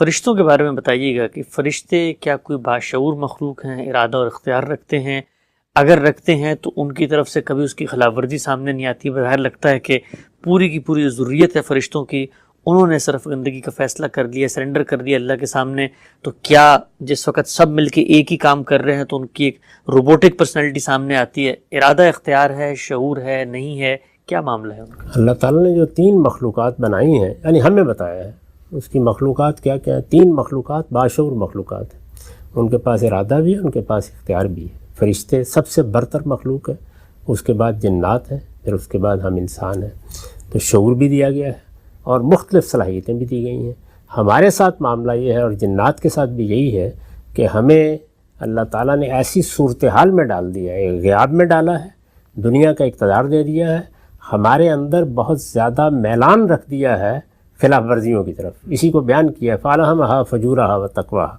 فرشتوں کے بارے میں بتائیے گا کہ فرشتے کیا کوئی باشعور مخلوق ہیں، ارادہ اور اختیار رکھتے ہیں؟ اگر رکھتے ہیں تو ان کی طرف سے کبھی اس کی خلاف ورزی سامنے نہیں آتی؟ بظاہر لگتا ہے کہ پوری کی پوری ضروریت ہے فرشتوں کی، انہوں نے صرف زندگی کا فیصلہ کر دیا، سرنڈر کر دیا اللہ کے سامنے، تو کیا جس وقت سب مل کے ایک ہی کام کر رہے ہیں تو ان کی ایک روبوٹک پرسنالٹی سامنے آتی ہے؟ ارادہ اختیار ہے، شعور ہے، نہیں ہے، کیا معاملہ ہے ان کا؟ اللہ تعالیٰ نے جو 3 مخلوقات بنائی ہیں، یعنی ہمیں بتایا ہے اس کی مخلوقات کیا کیا ہیں۔ 3 مخلوقات باشعور مخلوقات ہیں، ان کے پاس ارادہ بھی ہے، ان کے پاس اختیار بھی ہے۔ فرشتے سب سے برتر مخلوق ہے، اس کے بعد جنات ہیں، پھر اس کے بعد ہم انسان ہیں، تو شعور بھی دیا گیا ہے اور مختلف صلاحیتیں بھی دی گئی ہیں۔ ہمارے ساتھ معاملہ یہ ہے اور جنات کے ساتھ بھی یہی ہے کہ ہمیں اللہ تعالیٰ نے ایسی صورتحال میں ڈال دیا ہے، غیاب میں ڈالا ہے، دنیا کا اقتدار دے دیا ہے، ہمارے اندر بہت زیادہ میلان رکھ دیا ہے خلاف ورزیوں کی طرف۔ اسی کو بیان کیا ہے فَأَلْهَمَهَا فُجُورَهَا وَتَقْوَاهَا،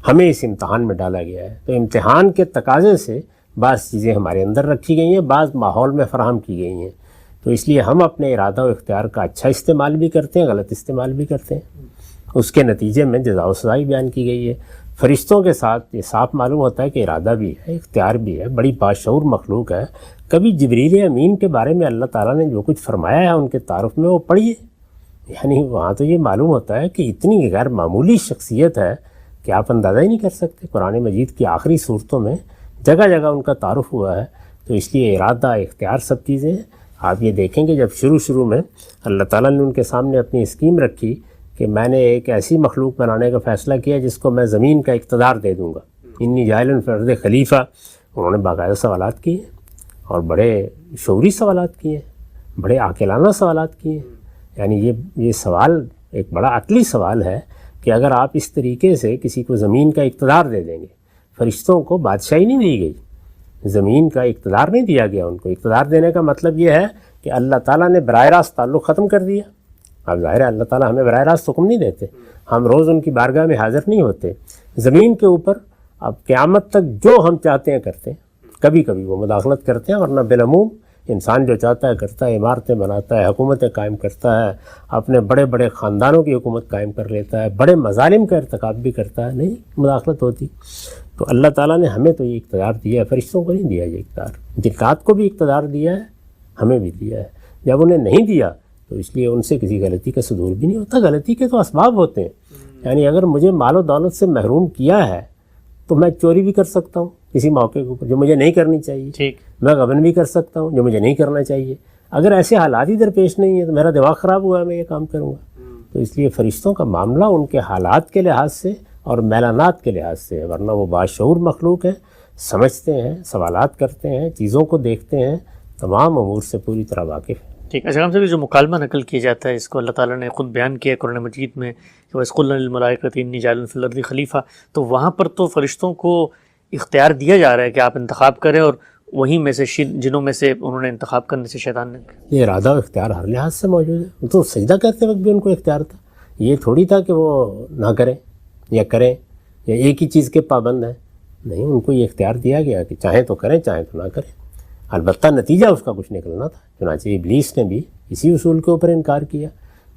ہمیں اس امتحان میں ڈالا گیا ہے۔ تو امتحان کے تقاضے سے بعض چیزیں ہمارے اندر رکھی گئی ہیں، بعض ماحول میں فراہم کی گئی ہیں، تو اس لیے ہم اپنے ارادہ و اختیار کا اچھا استعمال بھی کرتے ہیں، غلط استعمال بھی کرتے ہیں، اس کے نتیجے میں جزا و سزا بیان کی گئی ہے۔ فرشتوں کے ساتھ یہ صاف معلوم ہوتا ہے کہ ارادہ بھی ہے، اختیار بھی ہے، بڑی باشعور مخلوق ہے۔ کبھی جبریل امین کے بارے میں اللہ تعالیٰ نے جو کچھ فرمایا ہے ان کے تعارف میں وہ پڑھیے، یعنی وہاں تو یہ معلوم ہوتا ہے کہ اتنی غیر معمولی شخصیت ہے کہ آپ اندازہ ہی نہیں کر سکتے۔ قرآن مجید کی آخری صورتوں میں جگہ جگہ ان کا تعارف ہوا ہے، تو اس لیے ارادہ اختیار سب چیزیں ہیں۔ آپ یہ دیکھیں کہ جب شروع میں اللہ تعالیٰ نے ان کے سامنے اپنی اسکیم رکھی کہ میں نے ایک ایسی مخلوق بنانے کا فیصلہ کیا جس کو میں زمین کا اقتدار دے دوں گا، انی جاعل فی الارض خلیفہ، انہوں نے باقاعدہ سوالات کیے اور بڑے شعوری سوالات کیے، بڑے عاقلانہ سوالات کیے۔ یعنی یہ سوال ایک بڑا عقلی سوال ہے کہ اگر آپ اس طریقے سے کسی کو زمین کا اقتدار دے دیں گے، فرشتوں کو بادشاہی نہیں دی گئی، زمین کا اقتدار نہیں دیا گیا ان کو۔ اقتدار دینے کا مطلب یہ ہے کہ اللہ تعالیٰ نے براہ راست تعلق ختم کر دیا۔ اب ظاہر ہے اللہ تعالیٰ ہمیں براہ راست حکم نہیں دیتے، ہم روز ان کی بارگاہ میں حاضر نہیں ہوتے۔ زمین کے اوپر اب قیامت تک جو ہم چاہتے ہیں کرتے ہیں، کبھی کبھی وہ مداخلت کرتے ہیں، ورنہ بالعموم انسان جو چاہتا ہے کرتا ہے، عمارتیں بناتا ہے، حکومتیں قائم کرتا ہے، اپنے بڑے بڑے خاندانوں کی حکومت قائم کر لیتا ہے، بڑے مظالم کا ارتکاب بھی کرتا ہے، نہیں مداخلت ہوتی۔ تو اللہ تعالیٰ نے ہمیں تو یہ اقتدار دیا ہے، فرشتوں کو نہیں دیا یہ اقتدار۔ جنات کو بھی اقتدار دیا ہے، ہمیں بھی دیا ہے۔ جب انہیں نہیں دیا تو اس لیے ان سے کسی غلطی کا صدور بھی نہیں ہوتا۔ غلطی کے تو اسباب ہوتے ہیں، یعنی اگر مجھے مال و دولت سے محروم کیا ہے تو میں چوری بھی کر سکتا ہوں کسی موقع کے اوپر جو مجھے نہیں کرنی چاہیے، ٹھیک، میں غبن بھی کر سکتا ہوں جو مجھے نہیں کرنا چاہیے۔ اگر ایسے حالات ہی درپیش نہیں ہیں تو میرا دماغ خراب ہوا ہے، میں یہ کام کروں گا۔ تو اس لیے فرشتوں کا معاملہ ان کے حالات کے لحاظ سے اور میلانات کے لحاظ سے ہے، ورنہ وہ باشعور مخلوق ہیں، سمجھتے ہیں، سوالات کرتے ہیں، چیزوں کو دیکھتے ہیں، تمام امور سے پوری طرح واقف ہیں۔ ٹھیک۔ اچھا، ہم سے بھی جو مکالمہ نقل کیا جاتا ہے اس کو اللہ تعالیٰ نے خود بیان کیا ہے قرآن مجید میں کہ وَإِذْ قُلْنَا لِلْمَلَائِكَةِ إِنِّي جَاعِلٌ فِي الْأَرْضِ خلیفہ، تو وہاں پر تو فرشتوں کو اختیار دیا جا رہا ہے کہ آپ انتخاب کریں، اور وہیں میں سے جنوں میں سے انہوں نے انتخاب کرنے سے شیطان نے۔ یہ ارادہ و اختیار ہر لحاظ سے موجود ہے، تو سجدہ کرتے وقت بھی ان کو اختیار تھا، یہ تھوڑی تھا کہ وہ نہ کریں یا کریں یا ایک ہی چیز کے پابند ہیں، نہیں، ان کو یہ اختیار دیا گیا کہ چاہیں تو کریں چاہیں تو نہ کریں، البتہ نتیجہ اس کا کچھ نکلنا تھا۔ چنانچہ ابلیس نے بھی اسی اصول کے اوپر انکار کیا،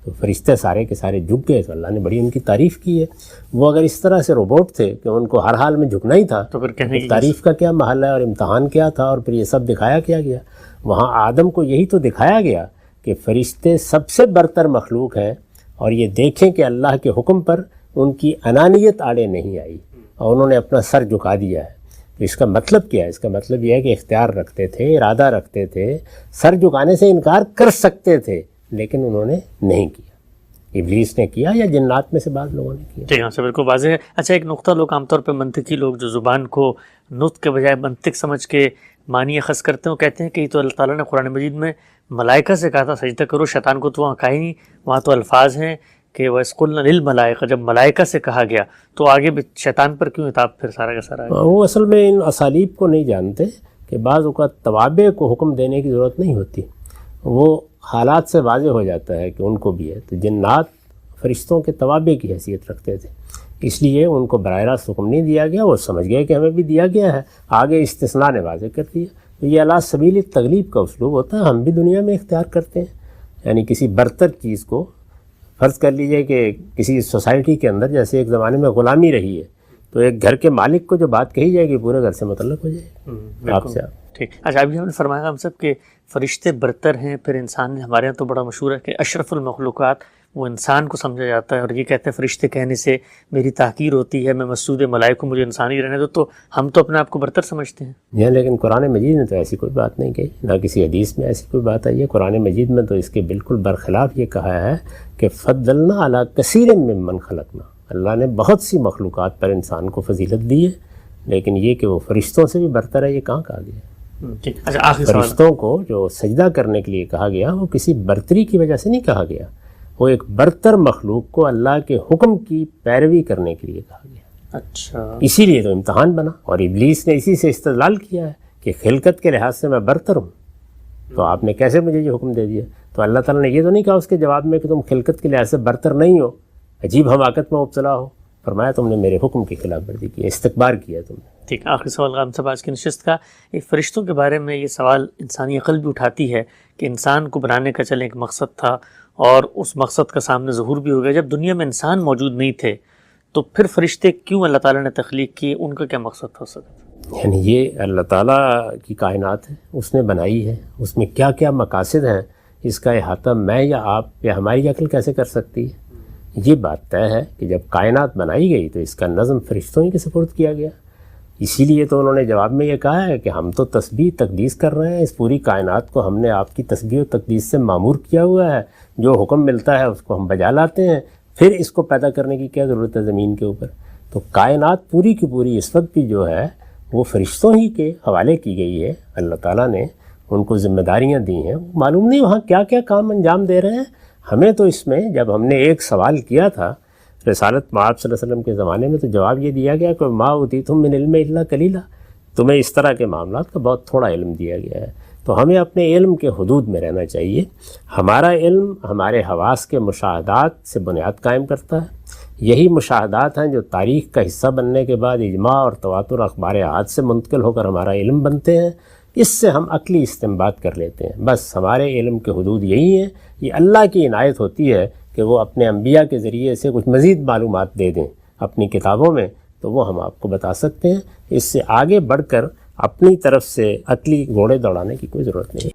تو فرشتے سارے کے سارے جھک گئے، تو اللہ نے بڑی ان کی تعریف کی ہے۔ وہ اگر اس طرح سے روبوٹ تھے کہ ان کو ہر حال میں جھکنا ہی تھا تو پھر کہنے کی تعریف کا کیا محل ہے، اور امتحان کیا تھا، اور پھر یہ سب دکھایا کیا گیا۔ وہاں آدم کو یہی تو دکھایا گیا کہ فرشتے سب سے برتر مخلوق ہیں، اور یہ دیکھیں کہ اللہ کے حکم پر ان کی انانیت آڑے نہیں آئی اور انہوں نے اپنا سر جھکا دیا ہے۔ تو اس کا مطلب کیا ہے؟ اس کا مطلب یہ ہے کہ اختیار رکھتے تھے، ارادہ رکھتے تھے، سر جھکانے سے انکار کر سکتے تھے، لیکن انہوں نے نہیں کیا۔ ابلیس نے کیا یا جنات میں سے بعض لوگوں نے کیا۔ ٹھیک ہے، سے بالکل واضح ہے۔ اچھا، ایک نقطہ لوگ عام طور پہ منطقی لوگ جو زبان کو نطق کے بجائے منطق سمجھ کے معنی اخذ کرتے ہیں، وہ کہتے ہیں کہ یہ تو اللہ تعالیٰ نے قرآن مجید میں ملائکہ سے کہا تھا سجدہ کرو، شیطان کو تو وہاں کہا ہی نہیں، وہاں تو الفاظ ہیں کہ وَإِذْ قُلْنَا لِلْمَلَائِكَةِ، جب ملائکہ سے کہا گیا تو آگے بھی شیطان پر کیوں عتاب پھر سارا کا سارا ہے؟ وہ اصل میں ان اسالیب کو نہیں جانتے کہ بعض اوقات توابع کو حکم دینے کی ضرورت نہیں ہوتی، وہ حالات سے واضح ہو جاتا ہے کہ ان کو بھی ہے۔ تو جنات فرشتوں کے توابع کی حیثیت رکھتے تھے، اس لیے ان کو براہ راست حکم نہیں دیا گیا، وہ سمجھ گئے کہ ہمیں بھی دیا گیا ہے، آگے استثناء نے واضح کر دیا۔ تو یہ علی سبیل تغلیب کا اسلوب ہوتا ہے، ہم بھی دنیا میں اختیار کرتے ہیں، یعنی کسی برتر چیز کو فرض کر لیجئے کہ کسی سوسائٹی کے اندر جیسے ایک زمانے میں غلامی رہی ہے، تو ایک گھر کے مالک کو جو بات کہی جائے گی پورے گھر سے متعلق ہو جائے گی آپ سے. ٹھیک. اچھا ابھی ہم نے فرمایا ہم سب کہ فرشتے برتر ہیں، پھر انسان ہمارے یہاں تو بڑا مشہور ہے کہ اشرف المخلوقات وہ انسان کو سمجھا جاتا ہے، اور یہ کہتے ہیں فرشتے کہنے سے میری تحقیر ہوتی ہے، میں مسجود ملائکہ مجھے انسانی رہنے دو، تو ہم تو اپنے آپ کو برتر سمجھتے ہیں. لیکن قرآن مجید نے تو ایسی کوئی بات نہیں کہی، نہ کسی حدیث میں ایسی کوئی بات آئی ہے. قرآن مجید میں تو اس کے بالکل برخلاف یہ کہا ہے کہ فضلنا علی کثیر ممن خلقنا، اللہ نے بہت سی مخلوقات پر انسان کو فضیلت دی ہے، لیکن یہ کہ وہ فرشتوں سے بھی برتر ہے یہ کہاں کہا گیا؟ اچھا آخری سوال. فرشتوں کو جو سجدہ کرنے کے لیے کہا گیا وہ کسی برتری کی وجہ سے نہیں کہا گیا، وہ ایک برتر مخلوق کو اللہ کے حکم کی پیروی کرنے کے لیے کہا گیا. اچھا اسی لیے تو امتحان بنا، اور ابلیس نے اسی سے استدلال کیا ہے کہ خلقت کے لحاظ سے میں برتر ہوں، تو آپ نے کیسے مجھے یہ حکم دے دیا؟ تو اللہ تعالیٰ نے یہ تو نہیں کہا اس کے جواب میں کہ تم خلقت کے لحاظ سے برتر نہیں ہو، عجیب حماقت میں مبتلا ہو، فرمایا تم نے میرے حکم کی خلاف ورزی کی، استکبار کیا تم نے. ٹھیک. آخری سوال ہم سب آج کی نشست کا، ایک فرشتوں کے بارے میں یہ سوال انسانی عقل بھی اٹھاتی ہے کہ انسان کو بنانے کا چلے ایک مقصد تھا، اور اس مقصد کا سامنے ظہور بھی ہو گیا. جب دنیا میں انسان موجود نہیں تھے تو پھر فرشتے کیوں اللہ تعالیٰ نے تخلیق کیے؟ ان کا کیا مقصد تھا؟ یعنی یہ اللہ تعالیٰ کی کائنات ہے، اس نے بنائی ہے، اس میں کیا کیا مقاصد ہیں اس کا احاطہ میں یا آپ یا ہماری عقل کیسے کر سکتی ہے؟ یہ بات طے ہے کہ جب کائنات بنائی گئی تو اس کا نظم فرشتوں ہی کے سپرد کیا گیا. اسی لیے تو انہوں نے جواب میں یہ کہا ہے کہ ہم تو تسبیح تقدیس کر رہے ہیں، اس پوری کائنات کو ہم نے آپ کی تسبیح و تقدیس سے معمور کیا ہوا ہے، جو حکم ملتا ہے اس کو ہم بجا لاتے ہیں، پھر اس کو پیدا کرنے کی کیا ضرورت ہے زمین کے اوپر؟ تو کائنات پوری کی پوری اس وقت بھی جو ہے وہ فرشتوں ہی کے حوالے کی گئی ہے. اللہ تعالیٰ نے ان کو ذمہ داریاں دی ہیں، معلوم نہیں وہاں کیا کیا کام انجام دے رہے ہیں. ہمیں تو اس میں جب ہم نے ایک سوال کیا تھا رسالت مآب صلی اللہ علیہ وسلم کے زمانے میں تو جواب یہ دیا گیا کہ ما اوتیتم من العلم الا قلیلا، تمہیں اس طرح کے معاملات کا بہت تھوڑا علم دیا گیا ہے. تو ہمیں اپنے علم کے حدود میں رہنا چاہیے. ہمارا علم ہمارے حواس کے مشاہدات سے بنیاد قائم کرتا ہے. یہی مشاہدات ہیں جو تاریخ کا حصہ بننے کے بعد اجماع اور تواتر اخبار احاد سے منتقل ہو کر ہمارا علم بنتے ہیں. اس سے ہم عقلی استنباط کر لیتے ہیں. بس ہمارے علم کے حدود یہی ہیں. یہ اللہ کی عنایت ہوتی ہے کہ وہ اپنے انبیاء کے ذریعے سے کچھ مزید معلومات دے دیں اپنی کتابوں میں، تو وہ ہم آپ کو بتا سکتے ہیں. اس سے آگے بڑھ کر اپنی طرف سے عقلی گھوڑے دوڑانے کی کوئی ضرورت نہیں.